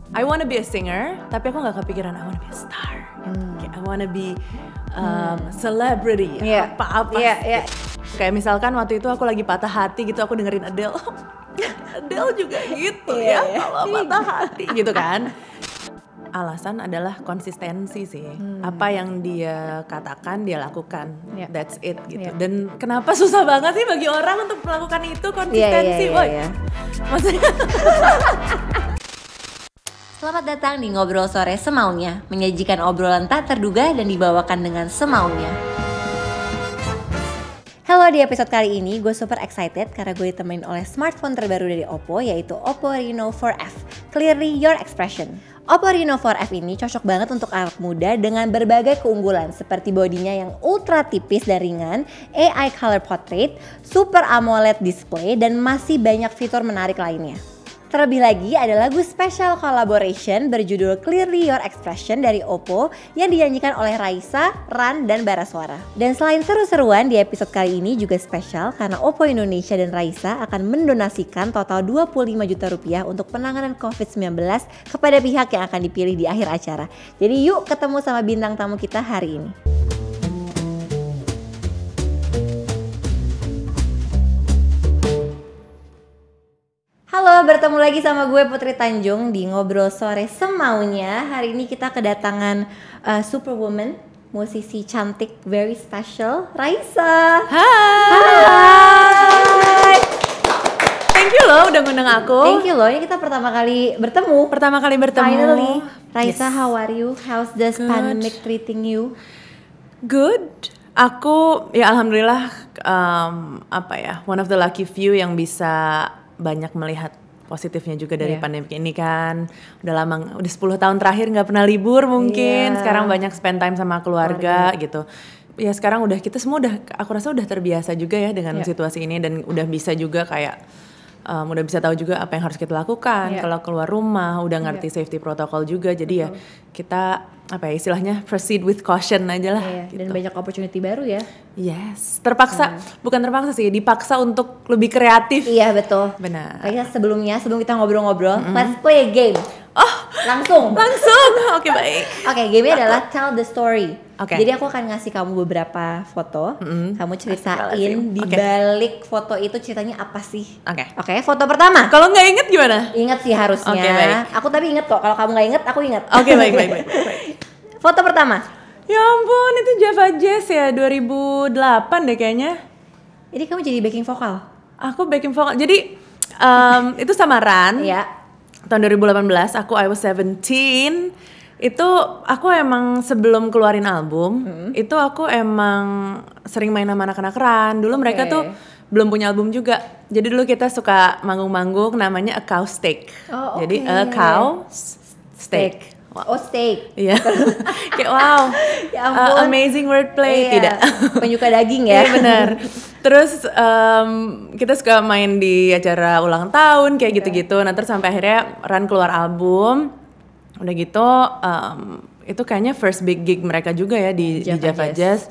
I wanna be a singer, tapi aku nggak kepikiran I wanna be a star. Kayak I wanna be celebrity, apa-apa. Kayak misalkan waktu itu aku lagi patah hati gitu, aku dengerin Adele. Adele juga gitu kalau patah hati gitu kan. Alasan adalah konsistensi sih. Apa yang dia katakan dia lakukan. That's it gitu. Dan kenapa susah banget sih bagi orang untuk melakukan itu konsistensi? Maksudnya Selamat datang di Ngobrol Sore Semaunya, menyajikan obrolan tak terduga dan dibawakan dengan semaunya. Halo, di episode kali ini gue super excited karena gue ditemenin oleh smartphone terbaru dari Oppo, yaitu Oppo Reno 4F, Clearly Your Expression. Oppo Reno 4F ini cocok banget untuk anak muda dengan berbagai keunggulan seperti bodinya yang ultra tipis dan ringan, AI Color Portrait, Super AMOLED display, dan masih banyak fitur menarik lainnya. Terlebih lagi ada lagu special collaboration berjudul Clearly Your Expression dari Oppo yang dinyanyikan oleh Raisa, Ran, dan Baraswara. Dan selain seru-seruan, di episode kali ini juga spesial karena Oppo Indonesia dan Raisa akan mendonasikan total 25 juta rupiah untuk penanganan COVID-19 kepada pihak yang akan dipilih di akhir acara. Jadi yuk ketemu sama bintang tamu kita hari ini. Halo, bertemu lagi sama gue Putri Tanjung di Ngobrol Sore Semaunya. Hari ini kita kedatangan superwoman, musisi cantik, very special, Raisa. Hai. Thank you loh udah ngundang aku. Thank you loh, ini kita pertama kali bertemu. Finally. Raisa, how are you? How's this pandemic treating you? Good. Aku ya alhamdulillah one of the lucky few yang bisa banyak melihat positifnya juga dari pandemi ini kan. Udah 10 tahun terakhir gak pernah libur mungkin. Sekarang banyak spend time sama keluarga gitu. Ya sekarang kita semua aku rasa udah terbiasa juga ya dengan situasi ini. Dan udah bisa juga kayak, udah bisa tahu juga apa yang harus kita lakukan. Kalau keluar rumah, udah ngerti safety protocol juga. Jadi ya kita istilahnya proceed with caution aja lah. Gitu. Dan banyak opportunity baru ya. Yes, bukan terpaksa sih, dipaksa untuk lebih kreatif. Iya betul. Benar. Raisa, sebelum kita ngobrol-ngobrol, let's play a game. Langsung. Oke, baik. Oke, game-nya adalah tell the story. Jadi aku akan ngasih kamu beberapa foto. Kamu ceritain di balik foto itu ceritanya apa sih? Oke, foto pertama. Kalau nggak inget gimana? Ingat sih harusnya. Baik. Aku tapi inget kok. Kalau kamu nggak inget, aku inget. Baik. Foto pertama. Ya ampun, itu Java Jazz ya, 2008 deh kayaknya. Jadi kamu jadi backing vokal? Aku backing vokal. Jadi itu sama Ran. Iya. Tahun 2018, I was 17. Itu aku emang sebelum keluarin album, itu aku emang sering main sama anak-anak Ran. Dulu mereka tuh belum punya album juga. Jadi dulu kita suka manggung-manggung namanya A Cow Steak. Jadi A Cow Steak. Steak. Iya. Kayak wow. Ya ampun. Amazing wordplay. Tidak. Penyuka daging ya. Iya benar. Terus kita suka main di acara ulang tahun kayak gitu-gitu. Nah terus sampai akhirnya Ran keluar album. Udah gitu itu kayaknya first big gig mereka juga ya di Java Jazz.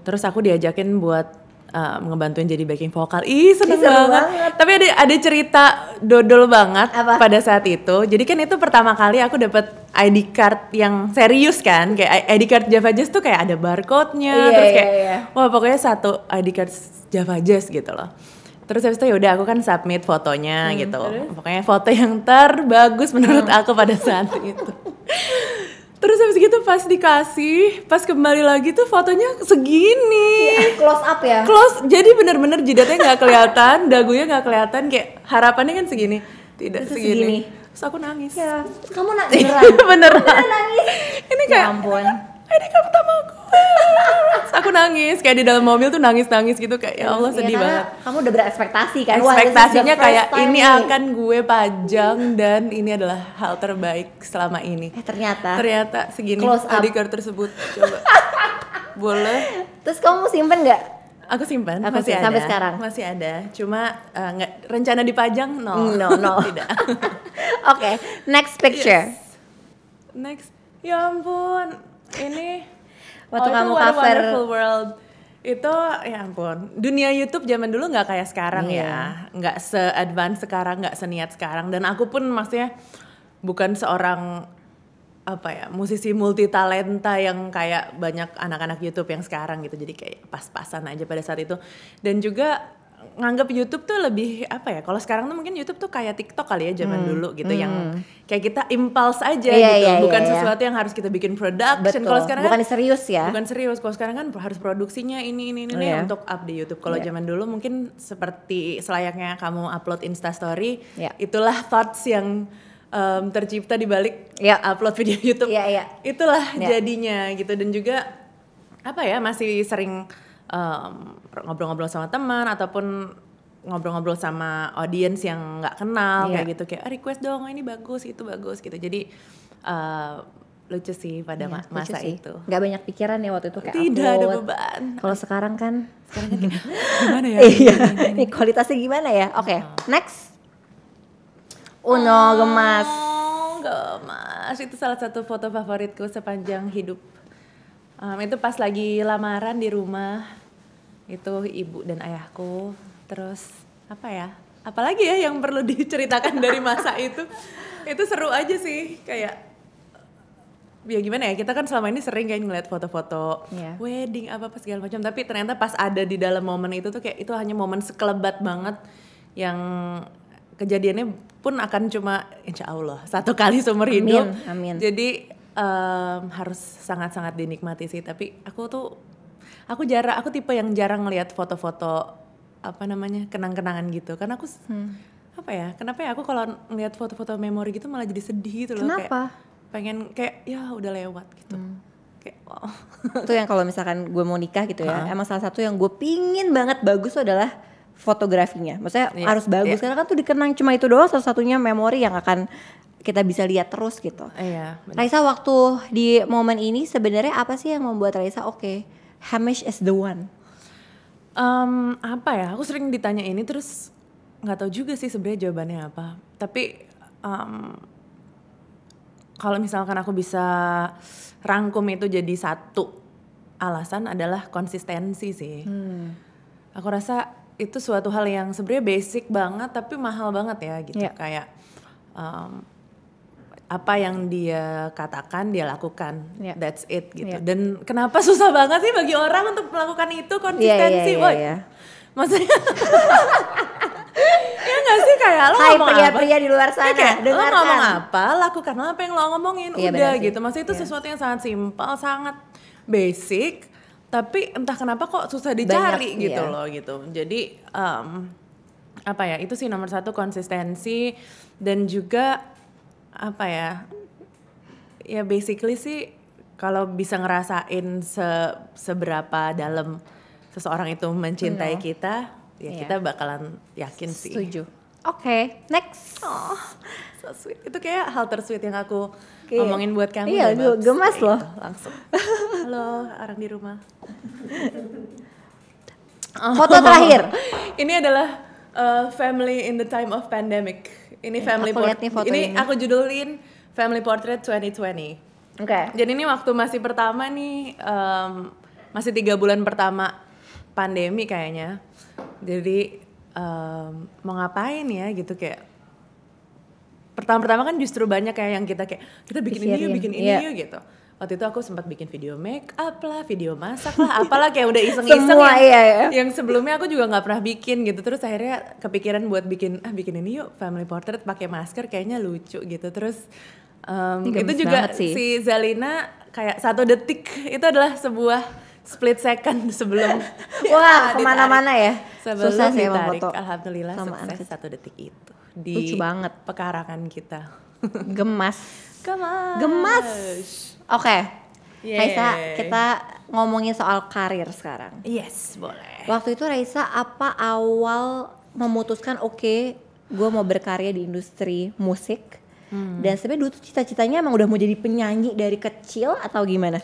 Terus aku diajakin buat ngebantuin jadi backing vokal. Seneng banget. Tapi ada cerita dodol banget pada saat itu. Jadi kan itu pertama kali aku dapet ID card yang serius kan. Kayak ID card Java Jazz tuh kayak ada barcode-nya. Terus kayak wah pokoknya satu ID card Java Jazz gitu loh. Terus habis itu yaudah aku kan submit fotonya gitu. Pokoknya foto yang terbagus menurut aku pada saat itu. Terus habis gitu pas kembali lagi tuh fotonya segini. Close up ya? Jadi bener-bener jidatnya gak kelihatan, dagunya gak kelihatan, kayak harapannya kan segini. Tidak segini. Terus aku nangis. Ya, kamu beneran? Beneran nangis? Ini kayak, ya ampun. Ini kan pertama gue. Aku nangis, kayak di dalam mobil tuh nangis-nangis gitu, kayak ya Allah sedih banget. Kamu udah berekspektasi kan? Ekspektasinya kayak ini akan gue pajang dan ini adalah hal terbaik selama ini. Ternyata segini ID card tersebut. Coba. Boleh. Terus kamu simpen nggak? Aku simpan, masih ada. Sampai sekarang? Masih ada, cuma nggak rencana dipajang, no. Tidak. Oke, next picture. Next, ya ampun. Ini waktu kamu What a cover Wonderful World itu ya ampun, dunia YouTube zaman dulu nggak kayak sekarang ya, nggak se-advance sekarang, nggak seniat sekarang, dan aku pun maksudnya bukan seorang apa ya, musisi multi talenta yang kayak banyak anak-anak YouTube yang sekarang gitu. Jadi kayak pas-pasan aja pada saat itu. Dan juga nganggap YouTube tuh lebih apa ya, kalau sekarang tuh mungkin YouTube tuh kayak TikTok kali ya zaman dulu gitu, yang kayak kita impulse aja gitu, bukan sesuatu yang harus kita bikin production. Kalau sekarang bukan kan serius ya. bukan serius, kalau sekarang kan harus produksinya ini untuk up di YouTube. Kalau zaman dulu mungkin seperti selayaknya kamu upload Instastory, itulah thoughts yang tercipta di balik upload video YouTube. Itulah jadinya gitu. Dan juga apa ya, masih sering ngobrol-ngobrol sama teman ataupun ngobrol-ngobrol sama audiens yang nggak kenal kayak gitu, kayak request dong ini bagus itu bagus gitu. Jadi lucu sih pada masa itu. Nggak banyak pikiran ya waktu itu kayak tidak upload. ada beban. Kalau sekarang kan gimana ya? Ini kualitasnya gimana ya? Oke, next. Uno gemas. Gemas itu salah satu foto favoritku sepanjang hidup. Itu pas lagi lamaran di rumah, itu ibu dan ayahku. Terus apa ya, apalagi ya yang perlu diceritakan dari masa itu seru aja sih, kayak ya gimana ya, kita kan selama ini sering kayak ngeliat foto-foto wedding apa segala macam, tapi ternyata pas ada di dalam momen itu tuh kayak itu hanya momen sekelebat banget yang kejadiannya pun akan cuma insya Allah satu kali seumur hidup. Amin. Jadi harus sangat-sangat dinikmati sih. Tapi aku tipe yang jarang ngelihat foto-foto apa namanya, kenang-kenangan gitu. Karena aku apa ya, kenapa ya aku kalau ngelihat foto-foto memori gitu malah jadi sedih gitu loh. Kenapa? Kayak pengen kayak ya udah lewat gitu. Kayak wow. Itu yang kalau misalkan gue mau nikah gitu ya, emang salah satu yang gue pingin banget bagus adalah fotografinya. Maksudnya harus bagus karena kan tuh dikenang cuma itu doang, satu-satunya memori yang akan kita bisa lihat terus gitu. Raisa waktu di momen ini sebenarnya apa sih yang membuat Raisa Hamish is the one? Apa ya? Aku sering ditanya ini terus nggak tahu juga sih sebenarnya jawabannya apa. Tapi kalau misalkan aku bisa rangkum itu jadi satu alasan adalah konsistensi sih. Aku rasa itu suatu hal yang sebenarnya basic banget tapi mahal banget ya gitu. Kayak apa yang dia katakan dia lakukan, that's it gitu. Dan kenapa susah banget sih bagi orang untuk melakukan itu, konsistensi, maksudnya ya nggak sih, kayak lo ngomong pria-pria di luar sana, kayak, lo ngomong apa, lakukanlah apa yang lo ngomongin, udah gitu. Maksudnya itu sesuatu yang sangat simpel, sangat basic, tapi entah kenapa kok susah dicari gitu loh gitu. Jadi apa ya, itu sih nomor satu, konsistensi. Dan juga apa ya basically sih kalau bisa ngerasain seberapa dalam seseorang itu mencintai kita, kita bakalan yakin sih. Setuju. Oke, next. So sweet. Itu kayak hal tersweet yang aku ngomongin buat kamu. Iya, gue gemas loh. Langsung. Halo orang di rumah. Foto terakhir. Ini adalah family in the time of pandemic. Ini family ini aku judulin Family Portrait 2020. Jadi ini waktu masih pertama nih, masih 3 bulan pertama pandemi kayaknya. Jadi mau ngapain ya gitu, kayak pertama-pertama kan justru banyak kayak yang kita bikin ini yuk gitu. Waktu itu aku sempat bikin video make up lah, video masak lah, apalah kayak udah iseng-iseng yang sebelumnya aku juga nggak pernah bikin gitu. Terus akhirnya kepikiran buat bikin ini yuk, family portrait pakai masker kayaknya lucu gitu. Terus itu juga si Zalina kayak 1 detik itu adalah sebuah split second sebelum kemana-mana ya. Sebelum susah sih ditarik, foto alhamdulillah sukses 1 detik itu di lucu banget pekarangan kita. Gemas. Oke. Raisa, kita ngomongin soal karir sekarang. Yes, boleh. Waktu itu Raisa apa awal memutuskan gue mau berkarya di industri musik? Dan sebenarnya dulu tuh cita-citanya emang udah mau jadi penyanyi dari kecil atau gimana?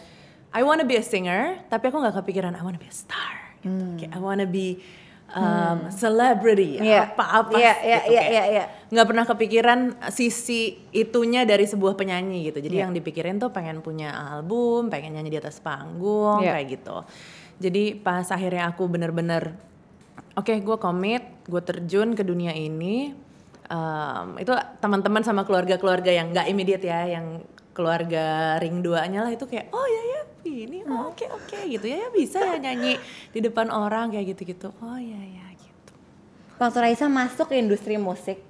I wanna be a singer, tapi aku nggak kepikiran I wanna be a star. Gitu. I wanna be celebrity, apa-apa gitu. Nggak pernah kepikiran sisi itunya dari sebuah penyanyi gitu. Jadi yang dipikirin tuh pengen punya album, pengen nyanyi di atas panggung, kayak gitu. Jadi pas akhirnya aku bener-bener gue komit, gue terjun ke dunia ini. Itu teman-teman sama keluarga-keluarga yang nggak immediate ya, yang keluarga ring 2-nya lah itu kayak oh ya ini oke gitu ya bisa ya nyanyi di depan orang kayak gitu-gitu. Oh ya gitu. Waktu Raisa masuk ke industri musik,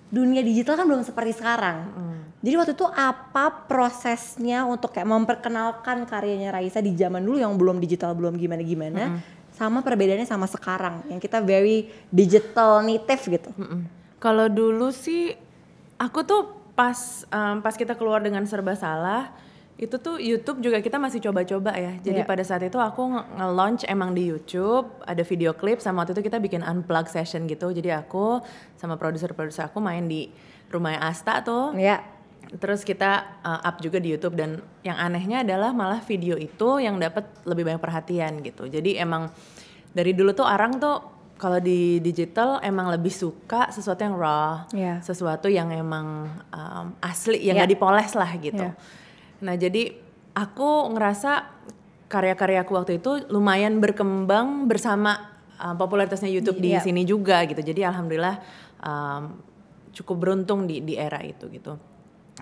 dunia digital kan belum seperti sekarang. Jadi waktu itu apa prosesnya untuk kayak memperkenalkan karyanya Raisa di zaman dulu yang belum digital, belum gimana-gimana, sama perbedaannya sama sekarang yang kita very digital native gitu. Kalau dulu sih aku tuh pas kita keluar dengan Serba Salah itu tuh YouTube juga kita masih coba-coba ya. Jadi pada saat itu aku nge-launch emang di YouTube, ada video klip sama waktu itu kita bikin unplug session gitu. Jadi aku sama produser-produser aku main di rumahnya Asta tuh. Terus kita up juga di YouTube dan yang anehnya adalah malah video itu yang dapat lebih banyak perhatian gitu. Jadi emang dari dulu tuh orang tuh kalau di digital emang lebih suka sesuatu yang raw, sesuatu yang emang asli, yang nggak dipoles lah gitu. Nah jadi aku ngerasa karya-karyaku waktu itu lumayan berkembang bersama popularitasnya YouTube di sini juga gitu. Jadi alhamdulillah cukup beruntung di era itu gitu.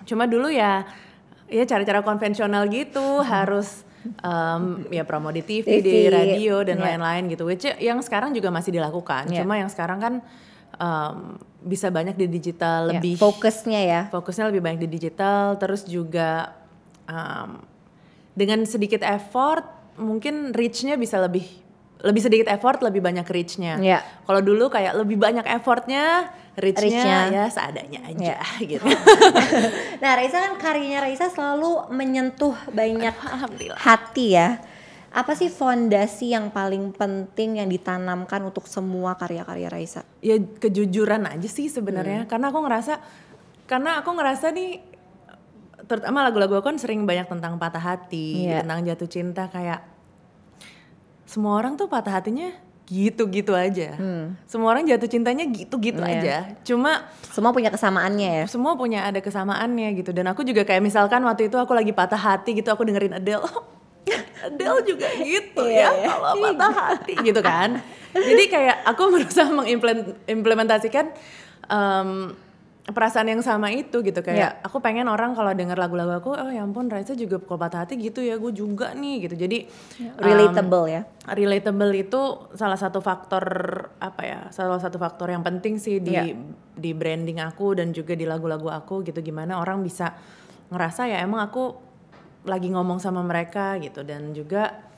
Cuma dulu ya cara-cara konvensional gitu harus ya promo di TV, di radio dan lain-lain gitu. Which yang sekarang juga masih dilakukan. Cuma yang sekarang kan bisa banyak di digital lebih fokusnya lebih banyak di digital. Terus juga dengan sedikit effort mungkin reach-nya bisa lebih sedikit effort lebih banyak reach-nya. Kalau dulu kayak lebih banyak effortnya, reach-nya ya seadanya aja gitu. Nah Raisa kan karyanya Raisa selalu menyentuh banyak hati ya. Apa sih fondasi yang paling penting yang ditanamkan untuk semua karya-karya Raisa? Ya kejujuran aja sih sebenarnya. Karena aku ngerasa nih terutama lagu-lagu aku kan sering banyak tentang patah hati, tentang jatuh cinta, kayak semua orang tuh patah hatinya gitu-gitu aja. Semua orang jatuh cintanya gitu-gitu aja. Cuma semua punya kesamaannya ya. Semua punya ada kesamaannya gitu. Dan aku juga kayak misalkan waktu itu aku lagi patah hati gitu, aku dengerin Adele. Adele juga gitu kalau patah hati gitu kan. Jadi kayak aku berusaha mengimplementasikan perasaan yang sama itu gitu, kayak aku pengen orang kalau denger lagu-lagu aku, oh ya ampun Raisa juga kalau patah hati gitu ya, gue juga nih gitu. Jadi relatable ya. Relatable itu salah satu faktor yang penting sih di branding aku dan juga di lagu-lagu aku gitu. Gimana orang bisa ngerasa ya emang aku lagi ngomong sama mereka gitu. Dan juga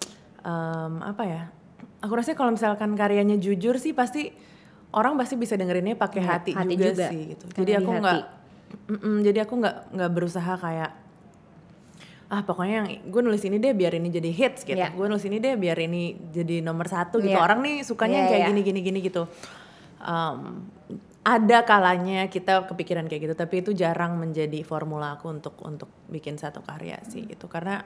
aku rasa kalau misalkan karyanya jujur sih pasti orang pasti bisa dengerinnya pakai hati juga sih gitu. Jadi aku nggak berusaha kayak pokoknya yang gue nulis ini deh biar ini jadi hits gitu. Gue nulis ini deh biar ini jadi nomor 1 gitu. Orang nih sukanya yang kayak gini gitu. Ada kalanya kita kepikiran kayak gitu, tapi itu jarang menjadi formula aku untuk bikin satu karya sih gitu. Karena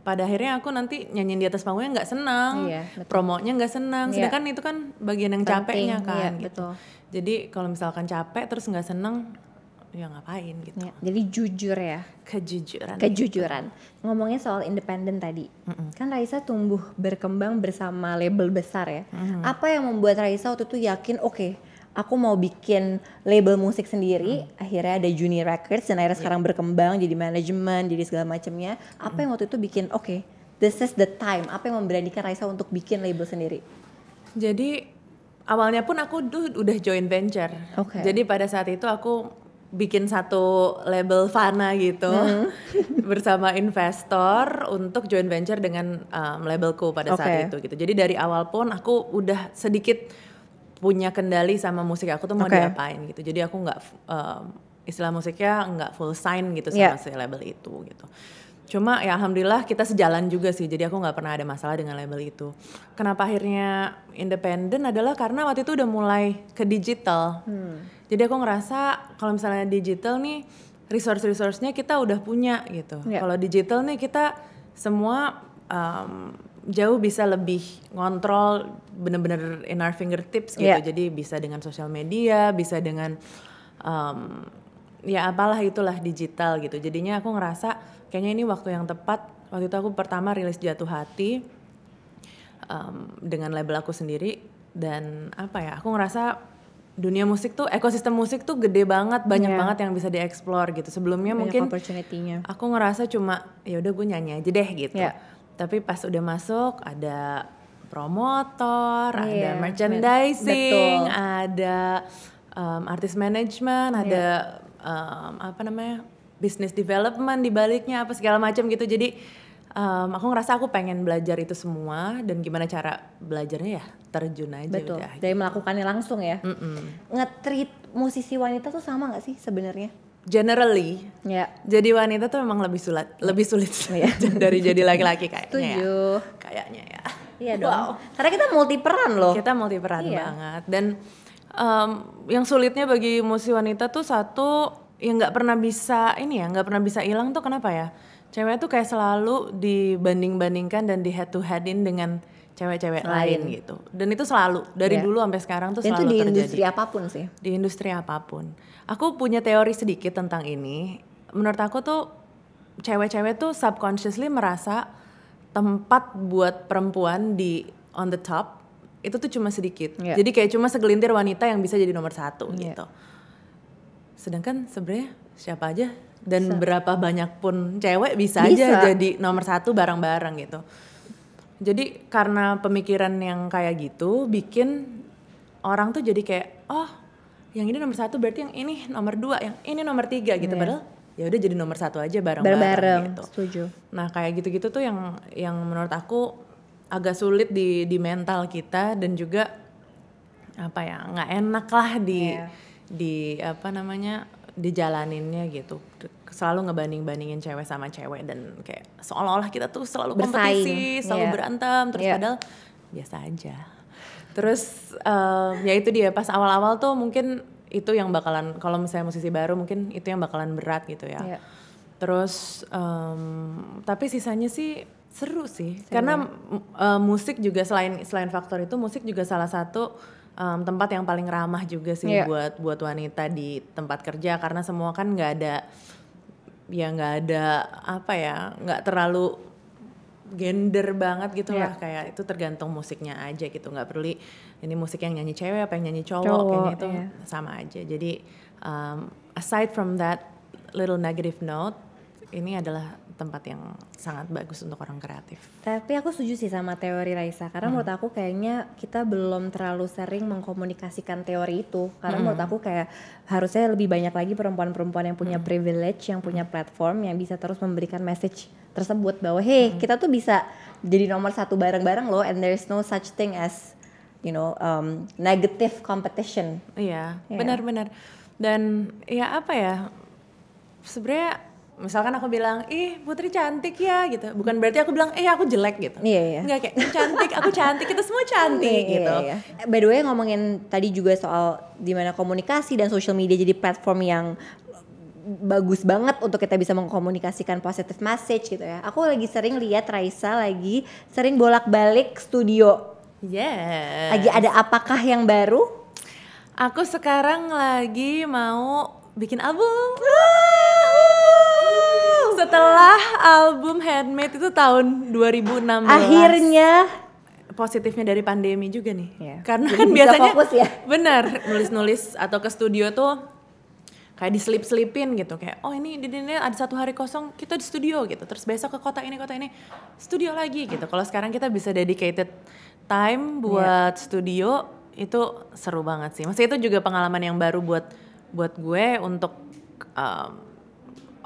pada akhirnya aku nanti nyanyiin di atas panggungnya nggak senang, promonya nggak senang, sedangkan itu kan bagian yang capeknya kan gitu. Betul. Jadi kalau misalkan capek terus nggak senang, ya ngapain gitu. Jadi jujur ya. Kejujuran. Gitu. Ngomongnya soal independen tadi, kan Raisa tumbuh berkembang bersama label besar ya. Apa yang membuat Raisa waktu itu yakin, aku mau bikin label musik sendiri, akhirnya ada Junior Records dan akhirnya sekarang berkembang jadi manajemen, jadi segala macamnya. Apa yang waktu itu bikin this is the time, apa yang memberanikan Raisa untuk bikin label sendiri? Jadi awalnya pun aku udah joint venture. Jadi pada saat itu aku bikin satu label Fana gitu bersama investor untuk joint venture dengan labelku pada saat itu gitu. Jadi dari awal pun aku udah sedikit punya kendali sama musik aku tuh mau diapain gitu. Jadi aku nggak istilah musiknya nggak full sign gitu sama si label itu gitu. Cuma ya alhamdulillah kita sejalan juga sih. Jadi aku nggak pernah ada masalah dengan label itu. Kenapa akhirnya independen adalah karena waktu itu udah mulai ke digital. Jadi aku ngerasa kalau misalnya digital nih resource-nya kita udah punya gitu. Kalau digital nih kita semua jauh bisa lebih ngontrol, bener-bener in our fingertips gitu. Jadi bisa dengan sosial media, bisa dengan ya apalah itulah digital gitu. Jadinya aku ngerasa kayaknya ini waktu yang tepat. Waktu itu aku pertama rilis Jatuh Hati dengan label aku sendiri. Dan aku ngerasa dunia musik tuh, ekosistem musik tuh gede banget, banyak banget yang bisa dieksplor gitu. Sebelumnya banyak mungkin opportunity-nya. aku ngerasa cuma ya udah gue nyanyi aja deh gitu. Tapi pas udah masuk ada promotor, ada merchandising, ada artist management, ada apa namanya, business development di baliknya apa segala macam gitu. Jadi aku ngerasa aku pengen belajar itu semua dan gimana cara belajarnya ya terjun aja. Betul. Udah. Dari melakukannya langsung ya. Nge-treat musisi wanita tuh sama nggak sih sebenarnya? Generally, jadi wanita tuh memang lebih sulit dari jadi laki-laki kayaknya. Setuju. Kayaknya ya. Iya dong. Wow. Karena kita multi peran loh. Kita multi peran banget. Dan yang sulitnya bagi musisi wanita tuh satu yang nggak pernah bisa hilang tuh kenapa ya? Cewek tuh kayak selalu dibanding-bandingkan dan di head to headin dengan cewek-cewek lain gitu. Dan itu selalu dari dulu sampai sekarang tuh selalu terjadi. Itu di industri apapun sih. Di industri apapun. Aku punya teori sedikit tentang ini. Menurut aku tuh cewek-cewek tuh subconsciously merasa tempat buat perempuan di on the top itu tuh cuma sedikit. Jadi kayak cuma segelintir wanita yang bisa jadi nomor 1 gitu. Sedangkan sebenarnya siapa aja dan berapa banyak pun cewek bisa aja jadi nomor 1 bareng-bareng gitu. Jadi karena pemikiran yang kayak gitu bikin orang tuh jadi kayak yang ini nomor 1 berarti yang ini nomor 2, yang ini nomor 3 gitu. Padahal ya udah jadi nomor 1 aja bareng-bareng gitu. Setuju. Nah kayak gitu-gitu tuh yang menurut aku agak sulit di mental kita dan juga apa ya nggak enak lah di apa namanya dijalaninnya gitu. Selalu ngebanding-bandingin cewek sama cewek dan kayak seolah-olah kita tuh selalu kompetisi, selalu berantem, terus padahal biasa aja. Terus ya itu dia pas awal-awal tuh mungkin itu yang bakalan kalau misalnya musisi baru mungkin itu yang bakalan berat gitu ya. Terus tapi sisanya sih seru sih karena musik juga selain faktor itu musik juga salah satu tempat yang paling ramah juga sih buat wanita di tempat kerja karena semua kan nggak ada nggak terlalu gender banget gitu lah kayak itu tergantung musiknya aja gitu nggak perlu ini musik yang nyanyi cewek apa yang nyanyi cowok kayaknya itu sama aja jadi aside from that little negative note ini adalah tempat yang sangat bagus untuk orang kreatif. Tapi aku setuju sih sama teori Raisa karena menurut aku kayaknya kita belum terlalu sering mengkomunikasikan teori itu karena menurut aku kayak harusnya lebih banyak lagi perempuan-perempuan yang punya privilege, yang punya platform yang bisa terus memberikan message tersebut bahwa hey kita tuh bisa jadi nomor 1 bareng-bareng loh and there is no such thing as negative competition. Iya, benar-benar. Dan ya apa ya sebenarnya misalkan aku bilang, Putri cantik ya gitu. Bukan berarti aku bilang, aku jelek gitu. Enggak kayak cantik, aku cantik, kita semua cantik gitu. By the way ngomongin tadi juga soal dimana komunikasi dan social media jadi platform yang bagus banget untuk kita bisa mengkomunikasikan positive message gitu ya. Aku lagi sering lihat Raisa lagi sering bolak-balik studio. Lagi ada apakah yang baru? Aku sekarang lagi mau bikin album. Setelah album Handmade itu tahun 2016. Akhirnya positifnya dari pandemi juga nih. Karena jadi kan biasanya fokus ya. Bener nulis-nulis atau ke studio tuh kayak diselip-selipin gitu kayak ini ada 1 hari kosong kita di studio gitu. Terus besok ke kota ini studio lagi gitu. Kalau sekarang kita bisa dedicated time buat studio itu seru banget sih. Maksudnya itu juga pengalaman yang baru buat gue untuk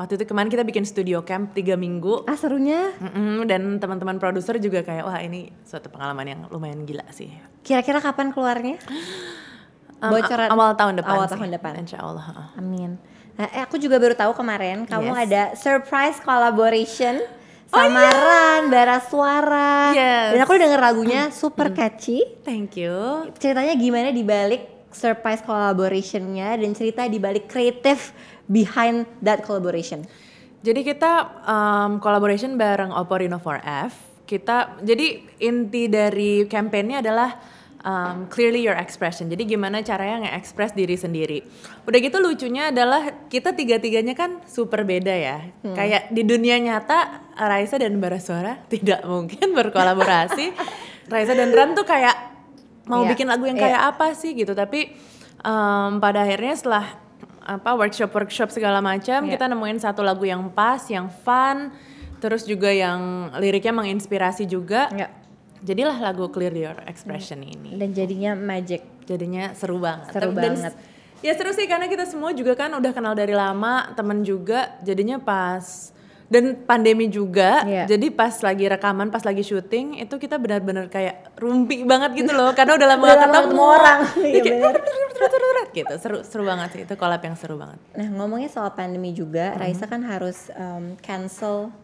waktu itu kemarin kita bikin studio camp 3 minggu. Serunya? Dan teman-teman produser juga kayak wah ini suatu pengalaman yang lumayan gila sih. Kira-kira kapan keluarnya? Bocoran awal tahun depan. Awal tahun depan. Insya Allah. Amin. Nah, aku juga baru tahu kemarin kamu ada surprise collaboration sama Ran, Bara Suara. Dan aku denger lagunya super catchy. Thank you. Ceritanya gimana dibalik surprise collaborationnya dan cerita dibalik kreatif behind that collaboration. Jadi kita collaboration bareng Oppo Reno 4F. Jadi inti dari campaign-nya adalah clearly your expression. Jadi gimana caranya nge-express diri sendiri. Udah gitu lucunya adalah kita tiga-tiganya kan super beda ya. Kayak di dunia nyata Raisa dan Bara Suara tidak mungkin berkolaborasi. Raisa dan Ran tuh kayak mau bikin lagu yang kayak apa sih gitu. Tapi Pada akhirnya setelah workshop segala macam, kita nemuin satu lagu yang pas, yang fun, terus juga yang liriknya menginspirasi juga. Jadilah lagu Clear Your Expression ini. Dan jadinya magic. Jadinya seru banget. Banget. Ya seru sih karena kita semua juga kan udah kenal dari lama, temen juga. Jadinya pas dan pandemi juga, jadi pas lagi rekaman, pas lagi syuting itu kita benar-benar kayak rumpi banget gitu loh, karena udah lama gak ketemu orang. Gitu, seru banget sih, itu collab yang seru banget. Nah ngomongnya soal pandemi juga, Raisa kan harus cancel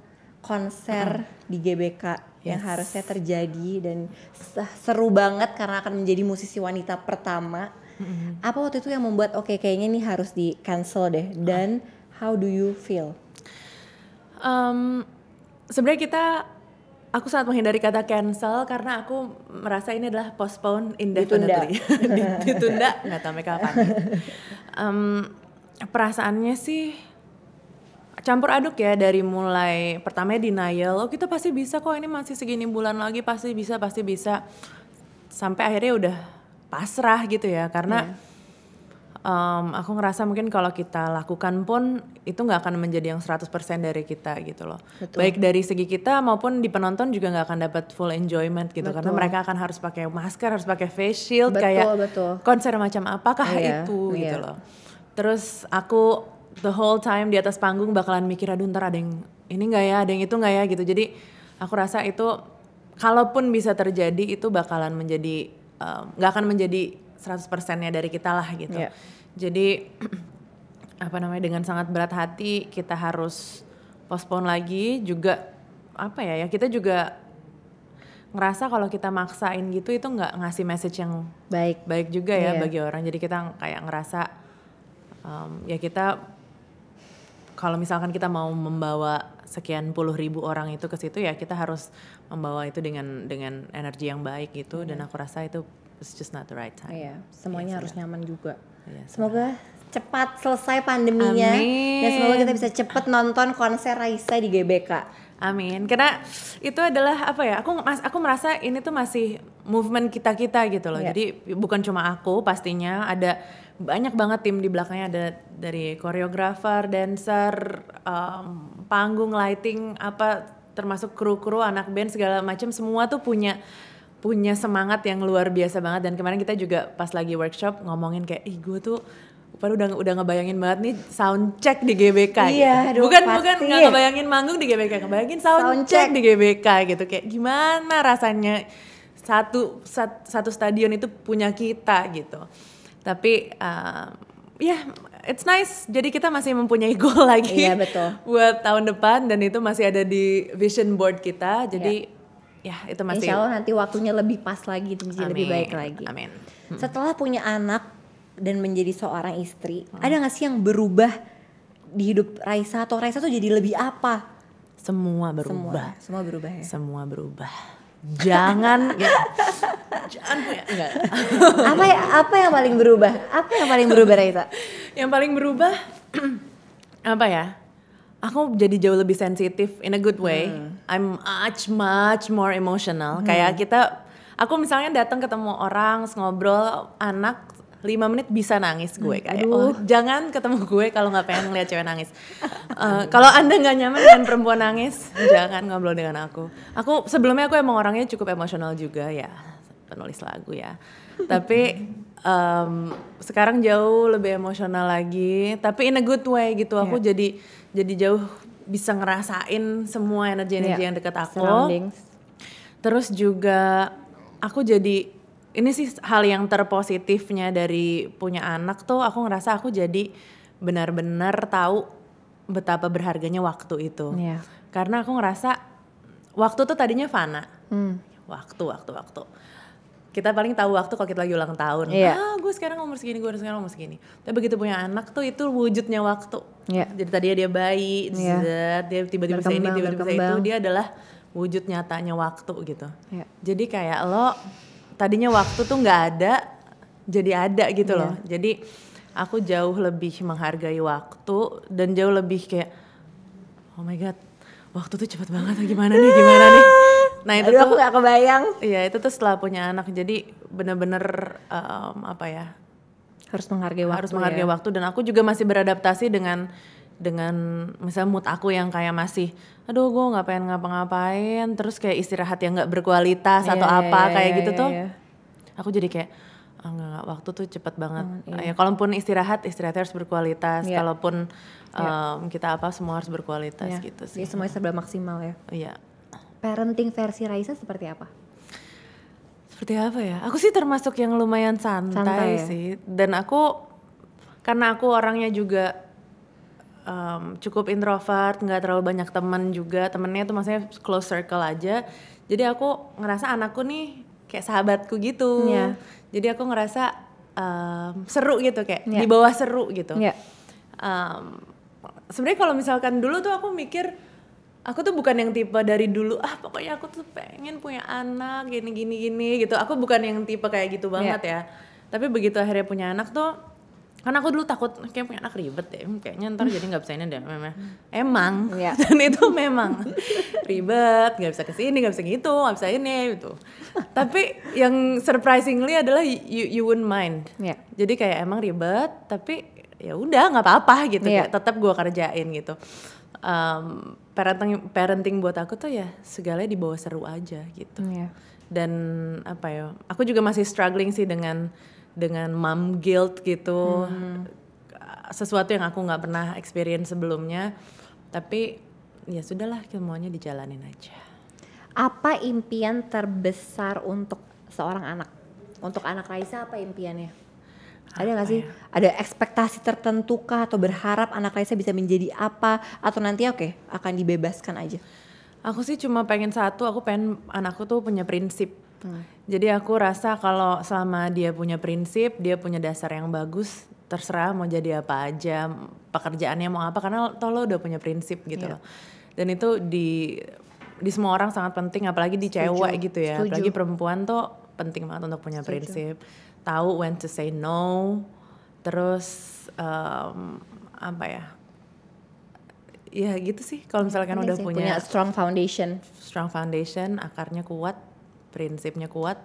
konser di GBK yang harusnya terjadi dan seru banget karena akan menjadi musisi wanita pertama. Apa waktu itu yang membuat kayaknya ini harus di cancel deh, dan how do you feel? Sebenarnya aku sangat menghindari kata cancel karena aku merasa ini adalah postpone indefinitely. Ditunda nggak tahu sampai kapan. Perasaannya sih campur aduk ya, dari mulai pertamanya denial, kita pasti bisa kok, ini masih segini bulan lagi, pasti bisa, sampai akhirnya udah pasrah gitu ya, karena aku ngerasa mungkin kalau kita lakukan pun itu nggak akan menjadi yang 100% dari kita gitu loh. Betul. Baik dari segi kita maupun di penonton juga nggak akan dapat full enjoyment gitu. Betul. Karena mereka akan harus pakai masker, harus pakai face shield, konser macam apakah itu gitu loh. Terus aku the whole time di atas panggung bakalan mikir, aduh ntar ada yang ini nggak ya, ada yang itu nggak ya gitu. Jadi aku rasa itu kalaupun bisa terjadi itu bakalan menjadi nggak akan menjadi 100%-nya dari kita lah gitu. Jadi dengan sangat berat hati kita harus postpone lagi juga, kita juga ngerasa kalau kita maksain gitu itu nggak ngasih message yang baik juga ya bagi orang. Jadi kita kayak ngerasa kita kalau misalkan kita mau membawa sekian puluh ribu orang itu ke situ, ya kita harus membawa itu dengan energi yang baik gitu. Dan aku rasa itu it's just not the right time. Semuanya harus nyaman juga. Semoga cepat selesai pandeminya. Amin. Dan semoga kita bisa cepat nonton konser Raisa di GBK. Amin. Karena itu adalah aku merasa ini tuh masih movement kita gitu loh. Jadi bukan cuma aku, pastinya ada banyak banget tim di belakangnya, ada dari koreografer, dancer, panggung, lighting, termasuk kru anak band segala macam, semua tuh punya semangat yang luar biasa banget. Dan kemarin kita juga pas lagi workshop ngomongin kayak, gue tuh udah ngebayangin banget nih sound check di GBK gitu. Bukan nggak ngebayangin manggung di GBK, ngebayangin sound check di GBK gitu. Kayak gimana rasanya satu stadion itu punya kita gitu. Tapi it's nice. Jadi kita masih mempunyai goal lagi buat tahun depan, dan itu masih ada di vision board kita. Jadi itu masih. Insya Allah nanti waktunya lebih pas lagi, itu menjadi lebih baik lagi. Amin. Setelah punya anak dan menjadi seorang istri, ada nggak sih yang berubah di hidup Raisa, atau Raisa tuh jadi lebih apa? Semua berubah. Semua berubah ya. Semua berubah. Jangan punya enggak. Apa yang paling berubah? Apa yang paling berubah Raisa? Yang paling berubah aku jadi jauh lebih sensitif in a good way. I'm much more emotional. Kayak aku misalnya datang ketemu orang, ngobrol, anak 5 menit bisa nangis gue kayak, jangan ketemu gue kalau nggak pengen ngeliat cewek nangis. Kalau Anda nggak nyaman dengan perempuan nangis, jangan ngobrol dengan aku. Sebelumnya aku emang orangnya cukup emosional juga ya, penulis lagu ya. Tapi sekarang jauh lebih emosional lagi, tapi in a good way gitu. Aku jadi jauh bisa ngerasain semua energi yang dekat aku. Terus juga aku jadi, ini sih hal yang terpositifnya dari punya anak tuh, aku ngerasa aku jadi benar-benar tahu betapa berharganya waktu itu. Karena aku ngerasa waktu tuh tadinya fana. Waktu. Kita paling tahu waktu kalau kita lagi ulang tahun. Gue sekarang umur segini, gue sekarang umur segini. Tapi begitu punya anak tuh itu wujudnya waktu. Jadi tadinya dia bayi, dia tiba-tiba bisa ini, tiba-tiba bisa itu. Dia adalah wujud nyatanya waktu gitu. Jadi kayak lo tadinya waktu tuh nggak ada, jadi ada gitu loh. Jadi aku jauh lebih menghargai waktu dan jauh lebih kayak, oh my god, waktu tuh cepet banget. Gimana nih? Nah itu tuh aku gak kebayang. Iya, itu tuh setelah punya anak, jadi bener-bener Harus menghargai waktu dan aku juga masih beradaptasi dengan misalnya mood aku yang kayak masih aduh gue nggak pengen ngapa-ngapain terus kayak istirahat yang nggak berkualitas atau kayak gitu tuh aku jadi kayak enggak, waktu tuh cepet banget ya kalaupun istirahat harus berkualitas kalaupun kita semua harus berkualitas gitu sih. Jadi semuanya serba maksimal ya. Iya. Parenting versi Raisa seperti apa? Seperti apa ya? Aku sih termasuk yang lumayan santai sih. Dan karena aku orangnya juga cukup introvert, nggak terlalu banyak teman juga. Temennya tuh maksudnya close circle aja. Jadi aku ngerasa anakku nih kayak sahabatku gitu. Jadi aku ngerasa seru gitu kayak di bawah seru gitu. Sebenarnya kalau misalkan dulu tuh aku mikir aku tuh bukan yang tipe dari dulu pokoknya aku tuh pengen punya anak gini gitu. Aku bukan yang tipe kayak gitu banget ya. Tapi begitu akhirnya punya anak tuh, karena aku dulu takut kayak punya anak ribet ya, kayaknya ntar jadi nggak bisa ini deh. Emang dan itu memang ribet, nggak bisa kesini, nggak bisa gitu, nggak bisa ini gitu. Tapi yang surprisingly adalah you wouldn't mind. Jadi kayak emang ribet, tapi ya udah nggak apa-apa gitu, kayak tetap gue kerjain gitu. Parenting buat aku tuh ya segalanya di bawah seru aja gitu. Dan aku juga masih struggling sih dengan mom guilt gitu. Sesuatu yang aku nggak pernah experience sebelumnya, tapi ya sudahlah, semuanya dijalanin aja. Apa impian terbesar untuk seorang anak? Untuk anak Raisa apa impiannya? Ada nggak sih? Ada ekspektasi tertentu kah atau berharap anak Raisa bisa menjadi apa? Atau nanti akan dibebaskan aja? Aku sih cuma pengen satu, aku pengen anakku tuh punya prinsip. Jadi aku rasa kalau selama dia punya prinsip, dia punya dasar yang bagus, terserah mau jadi apa aja, pekerjaannya mau apa, karena toh lo udah punya prinsip gitu loh. Dan itu di semua orang sangat penting, apalagi di cewek gitu ya. Apalagi perempuan tuh penting banget untuk punya prinsip. Tahu when to say no, terus ya gitu sih. Kalau misalkan udah punya strong foundation, akarnya kuat, prinsipnya kuat,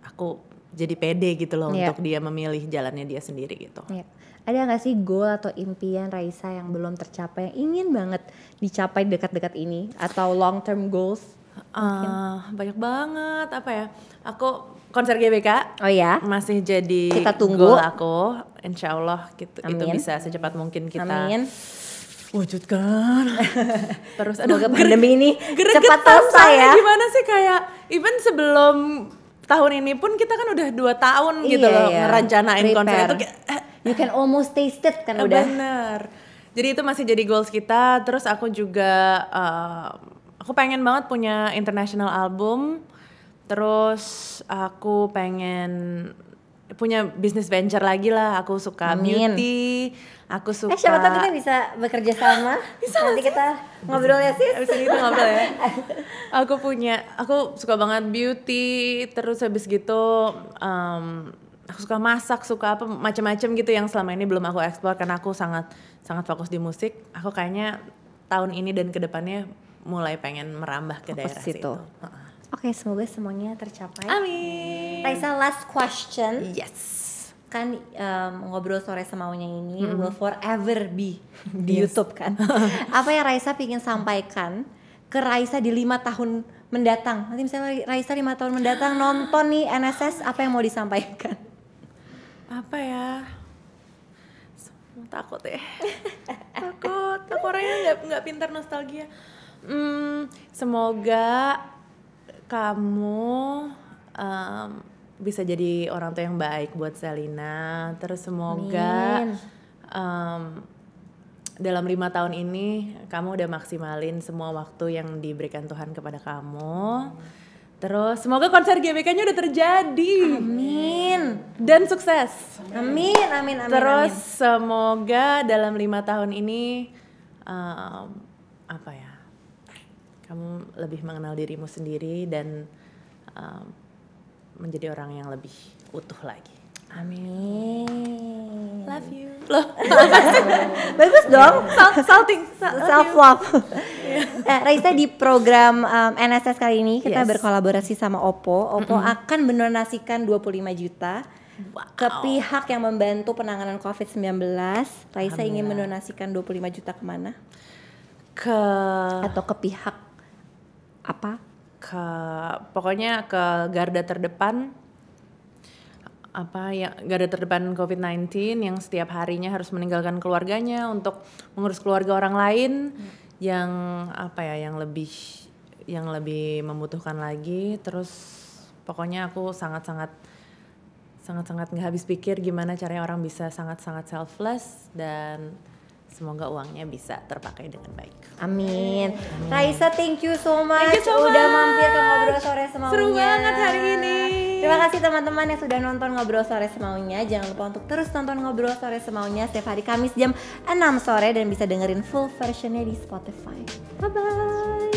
aku jadi pede gitu loh untuk dia memilih jalannya dia sendiri gitu. Ada nggak sih goal atau impian Raisa yang belum tercapai, yang ingin banget dicapai dekat-dekat ini, atau long term goals? Banyak banget. Aku konser GBK masih jadi kita tunggu. Goal aku, insya Allah gitu, itu bisa secepat mungkin kita wujudkan. Terus semoga pandemi ini cepat selesai ya. Gimana sih, kayak even sebelum tahun ini pun kita kan udah 2 tahun gitu loh ngerencanain konser itu. You can almost taste it kan udah. Bener. Jadi itu masih jadi goals kita. Terus aku juga aku pengen banget punya international album. Terus aku pengen punya business venture lagi lah. Aku suka beauty, aku suka. Siapa tahu kita bisa bekerja sama. Nanti kita ngobrol ya sis. Abis ini kita ngobrol ya. Aku suka banget beauty. Terus habis gitu aku suka masak, suka apa macam-macam gitu yang selama ini belum aku eksplor karena aku sangat fokus di musik. Aku kayaknya tahun ini dan kedepannya mulai pengen merambah ke daerah situ. Oke, semoga semuanya tercapai. Amin. Raisa, last question. Yes. Kan ngobrol sore semaunya ini will forever be di YouTube kan. Apa yang Raisa ingin sampaikan ke Raisa di 5 tahun mendatang? Nanti misalnya Raisa 5 tahun mendatang nonton nih NSS, apa yang mau disampaikan? Apa ya? Takut ya. Takut. Aku orangnya nggak pintar nostalgia. Semoga kamu bisa jadi orang tua yang baik buat Selina. Terus semoga dalam 5 tahun ini kamu udah maksimalin semua waktu yang diberikan Tuhan kepada kamu. Terus semoga konser GBK-nya udah terjadi. Amin. Dan sukses. Amin. Terus semoga dalam 5 tahun ini kamu lebih mengenal dirimu sendiri dan menjadi orang yang lebih utuh lagi. Amin. Love you. Loh. Bagus dong. Self love. Raisa, di program NSS kali ini kita berkolaborasi sama Oppo. Oppo akan mendonasikan 25 juta ke pihak yang membantu penanganan COVID-19. Raisa ingin mendonasikan 25 juta kemana? Atau ke pihak apa? Pokoknya ke garda terdepan, garda terdepan COVID-19 yang setiap harinya harus meninggalkan keluarganya untuk mengurus keluarga orang lain yang lebih membutuhkan lagi. Terus pokoknya aku sangat-sangat nggak habis pikir gimana caranya orang bisa sangat-sangat selfless, dan semoga uangnya bisa terpakai dengan baik. Amin. Raisa, thank you so much udah mampir ke Ngobrol Sore Semaunya. Seru banget hari ini. Terima kasih teman-teman yang sudah nonton Ngobrol Sore Semaunya. Jangan lupa untuk terus nonton Ngobrol Sore Semaunya setiap hari Kamis jam 6 sore dan bisa dengerin full versionnya di Spotify. Bye bye.